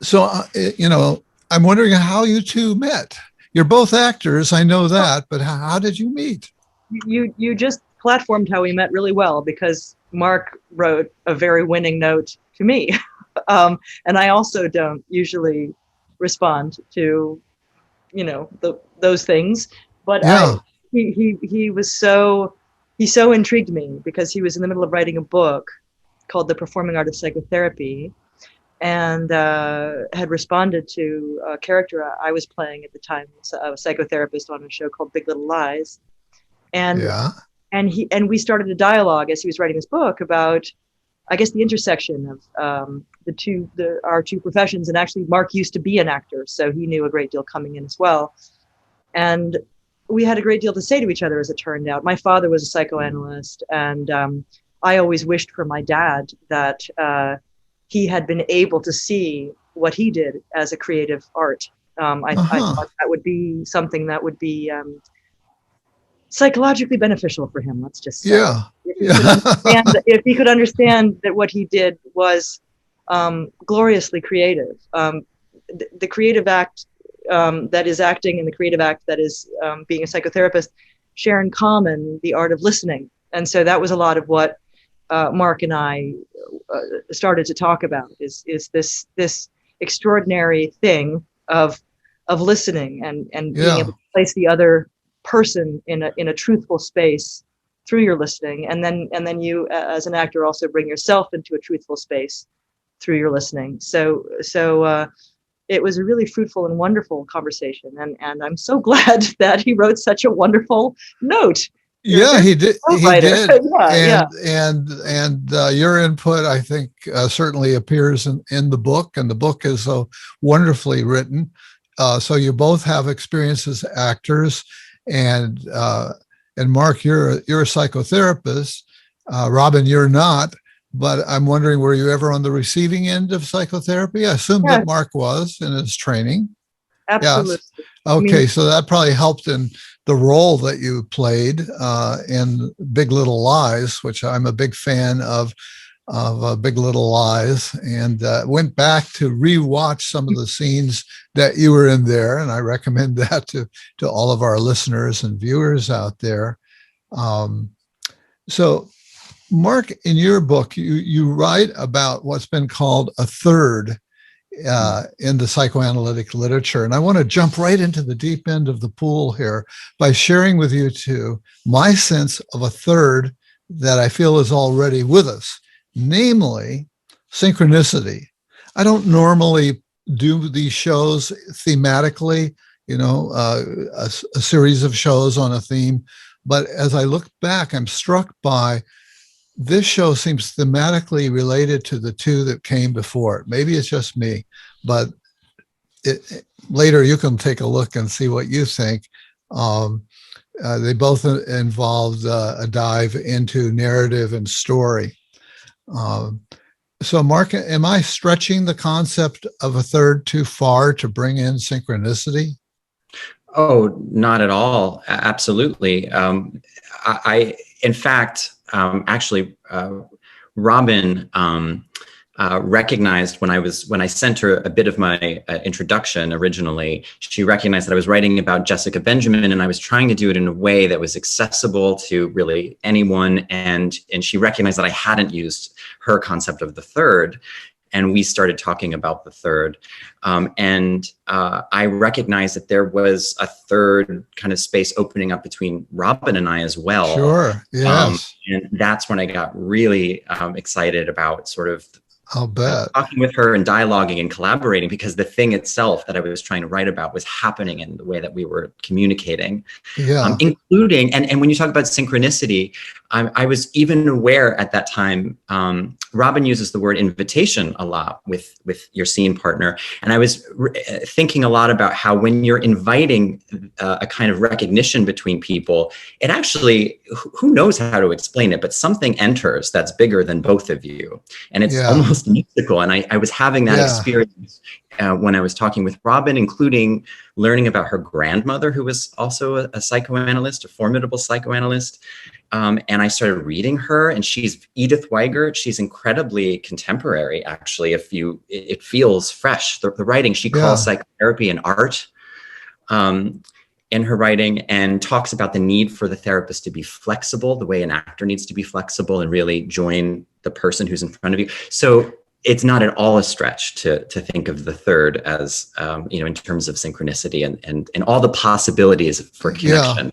So, I'm wondering how you two met. You're both actors, I know that, but how did you meet? You just platformed how we met really well, because Mark wrote a very winning note to me. And I also don't usually respond to, those things. But Yeah, he was so, he so intrigued me because he was in the middle of writing a book called The Performing Art of Psychotherapy, and had responded to a character I was playing at the time, a psychotherapist on a show called Big Little Lies. And yeah. and we started a dialogue as he was writing this book about, I guess, the intersection of our two professions. And actually, Mark used to be an actor, so he knew a great deal coming in as well. And we had a great deal to say to each other, as it turned out. My father was a psychoanalyst, and I always wished for my dad that he had been able to see what he did as a creative art. I Uh-huh. thought that would be something that would be psychologically beneficial for him. Let's just say, Yeah. Yeah. if he could understand that what he did was gloriously creative. The creative act that is acting, and the creative act that is being a psychotherapist, share in common the art of listening. And so that was a lot of what Mark and I started to talk about, is this extraordinary thing of listening, and being able Yeah. to place the other person in a truthful space through your listening, and then you, as an actor, also bring yourself into a truthful space through your listening. So it was a really fruitful and wonderful conversation, and I'm so glad that he wrote such a wonderful note. You're a Yeah, very he did. good He writer. did, Yeah. and your input, I think, certainly appears in the book, and the book is so wonderfully written. So you both have experience as actors, and Mark, you're a psychotherapist. Robin, you're not. But I'm wondering, were you ever on the receiving end of psychotherapy? I assume Yeah, that Mark was in his training. absolutely. Yes. I mean, Okay, so that probably helped in the role that you played in Big Little Lies, which I'm a big fan of Big Little Lies, and went back to rewatch some of the scenes that you were in there, and I recommend that to all of our listeners and viewers out there. Um, so, Mark, in your book, you write about what's been called a third in the psychoanalytic literature. And I want to jump right into the deep end of the pool here by sharing with you two my sense of a third that I feel is already with us, namely synchronicity. I don't normally do these shows thematically, a series of shows on a theme. But as I look back, I'm struck by this show seems thematically related to the two that came before it. Maybe it's just me, but later you can take a look and see what you think. They both involved a dive into narrative and story. Um, so, Mark, am I stretching the concept of a third too far to bring in synchronicity? Oh, not at all. Absolutely. In fact, actually, Robin recognized when I sent her a bit of my introduction originally. She recognized that I was writing about Jessica Benjamin, and I was trying to do it in a way that was accessible to really anyone. And she recognized that I hadn't used her concept of the third. And we started talking about the third. I recognized that there was a third kind of space opening up between Robin and I as well. Sure. Yes. And that's when I got really excited about sort of I'll bet. talking with her and dialoguing and collaborating, because the thing itself that I was trying to write about was happening in the way that we were communicating. Yeah. Including, and when you talk about synchronicity, I was even aware at that time, Robin uses the word invitation a lot with your scene partner. And I was thinking a lot about how when you're inviting a kind of recognition between people, it actually, who knows how to explain it, but something enters that's bigger than both of you. And it's almost mystical. And I was having that experience when I was talking with Robin, including learning about her grandmother, who was also a psychoanalyst, a formidable psychoanalyst. And I started reading her, and she's Edith Weigert. She's incredibly contemporary, actually. It feels fresh. The writing, she calls psychotherapy an art in her writing, and talks about the need for the therapist to be flexible, the way an actor needs to be flexible and really join the person who's in front of you. So it's not at all a stretch to think of the third as, in terms of synchronicity and all the possibilities for connection.